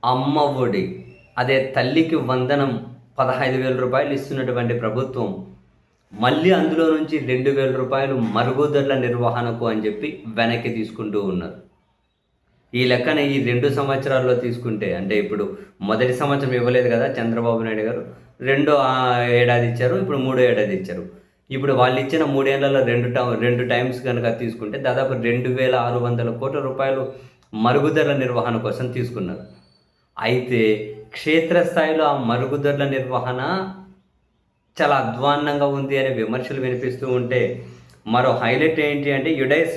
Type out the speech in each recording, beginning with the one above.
అమ్మ ఒడి, అదే తల్లికి వందనం 15,000 రూపాయలు ఇస్తున్నటువంటి ప్రభుత్వం మళ్ళీ అందులో నుంచి 2,000 రూపాయలు మరుగుదొడ్ల నిర్వహణకు అని చెప్పి వెనక్కి తీసుకుంటూ ఉన్నారు. ఈ లెక్కన ఈ 2 సంవత్సరాల్లో తీసుకుంటే, అంటే ఇప్పుడు మొదటి సంవత్సరం ఇవ్వలేదు కదా చంద్రబాబు నాయుడు గారు. రెండో ఏడాది ఇచ్చారు. ఇప్పుడు మూడో ఏడాది ఇచ్చారు. ఇప్పుడు వాళ్ళు ఇచ్చిన 3 ఏళ్లలో 2 టైమ్స్ కనుక తీసుకుంటే దాదాపు 2,600 కోట్ల రూపాయలు మరుగుదొడ్ల నిర్వహణ కోసం తీసుకున్నారు. అయితే క్షేత్రస్థాయిలో ఆ మరుగుదొడ్ల నిర్వహణ చాలా అధ్వాన్నంగా ఉంది అనే విమర్శలు వినిపిస్తూ ఉంటే, మరో హైలైట్ ఏంటి అంటే యుడైస్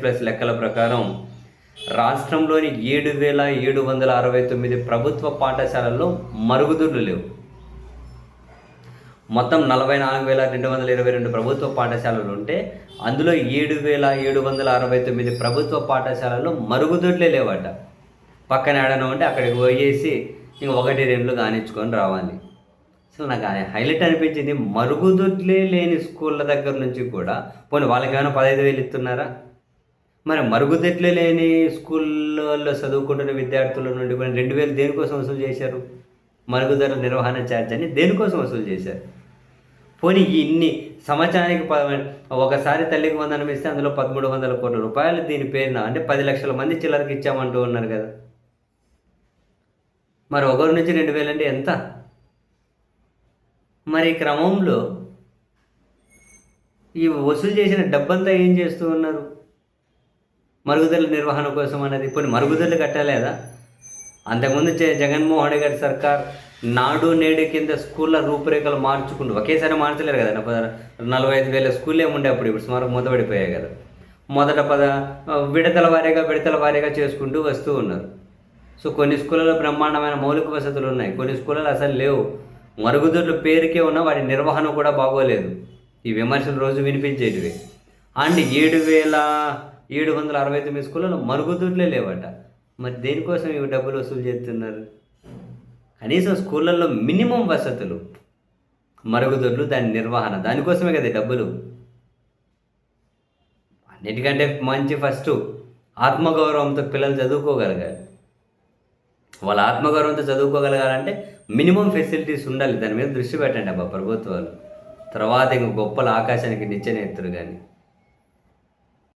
ప్లస్ లెక్కల ప్రకారం రాష్ట్రంలోని 7,769 ప్రభుత్వ పాఠశాలల్లో మరుగుదొడ్లు లేవు. మొత్తం 44,222 ప్రభుత్వ పాఠశాలలు ఉంటే అందులో 7,769 ప్రభుత్వ పాఠశాలల్లో మరుగుదొడ్లే లేవట. పక్కన ఏడనో ఉంటే అక్కడికి పోయేసి ఇంక 1-2 కానిచ్చుకొని రావాలి. అసలు నాకు హైలైట్ అనిపించింది, మరుగుదొడ్లే లేని స్కూళ్ళ దగ్గర నుంచి కూడా పోనీ వాళ్ళకేమైనా 15,000 ఇస్తున్నారా? మరి మరుగుదొడ్లే లేని స్కూళ్ళల్లో చదువుకుంటున్న విద్యార్థుల నుండి కూడా 2,000 దేనికోసం వసూలు చేశారు? మరుగుదొడ్ల నిర్వహణ ఛార్జ్ అని దేనికోసం వసూలు చేశారు? పోనీ ఇన్ని సంవత్సరానికి ఒకసారి తల్లికి వందనం ఇస్తే అందులో 1,300 కోట్ల రూపాయలు దీని పేరున అంటే 10 లక్షల మంది చిల్లరకి ఇచ్చామంటూ ఉన్నారు కదా. మరి ఒకరి నుంచి 2,000 అంటే ఎంత? మరి ఈ క్రమంలో ఈ వసూలు చేసిన డబ్బంతా ఏం చేస్తూ ఉన్నారు? మరుగుదొడ్ల నిర్వహణ కోసం అన్నది. పోనీ మరుగుదొడ్లు కట్టలేదా? అంతకుముందు జగన్మోహన్ రెడ్డి గారి సర్కార్ నాడు నేడు కింద స్కూళ్ళ రూపురేఖలు మార్చుకుంటూ, ఒకేసారి మార్చలేరు కదా. 45,000 స్కూల్ ఏముండే అప్పుడు, ఇప్పుడు సుమారు మూతపడిపోయాయి కదా. మొదట విడతల వారీగా చేసుకుంటూ వస్తూ ఉన్నారు. సో కొన్ని స్కూళ్ళలో బ్రహ్మాండమైన మౌలిక వసతులు ఉన్నాయి, కొన్ని స్కూళ్ళలో అసలు లేవు. మరుగుదొడ్లు పేరుకే ఉన్నా వాటి నిర్వహణ కూడా బాగోలేదు. ఈ విమర్శలు రోజు వినిపించేటివి. అండ్ 7,769 స్కూళ్ళలో మరుగుదొడ్లే లేవట. మరి దేనికోసం ఇవి డబ్బులు వసూలు చేస్తున్నారు? కనీసం స్కూళ్ళల్లో మినిమం వసతులు, మరుగుదొడ్లు, దాని నిర్వహణ, దానికోసమే కదా డబ్బులు. అన్నిటికంటే మంచి ఫస్ట్ ఆత్మగౌరవంతో పిల్లలు చదువుకోగలగాలి. వాళ్ళ ఆత్మగౌరవంతో చదువుకోగలగాలంటే మినిమం ఫెసిలిటీస్ ఉండాలి. దాని మీద దృష్టి పెట్టండి అబ్బా ప్రభుత్వాలు. తర్వాత ఇంక గొప్పల ఆకాశానికి నిచ్చెన ఎత్తురు కానీ.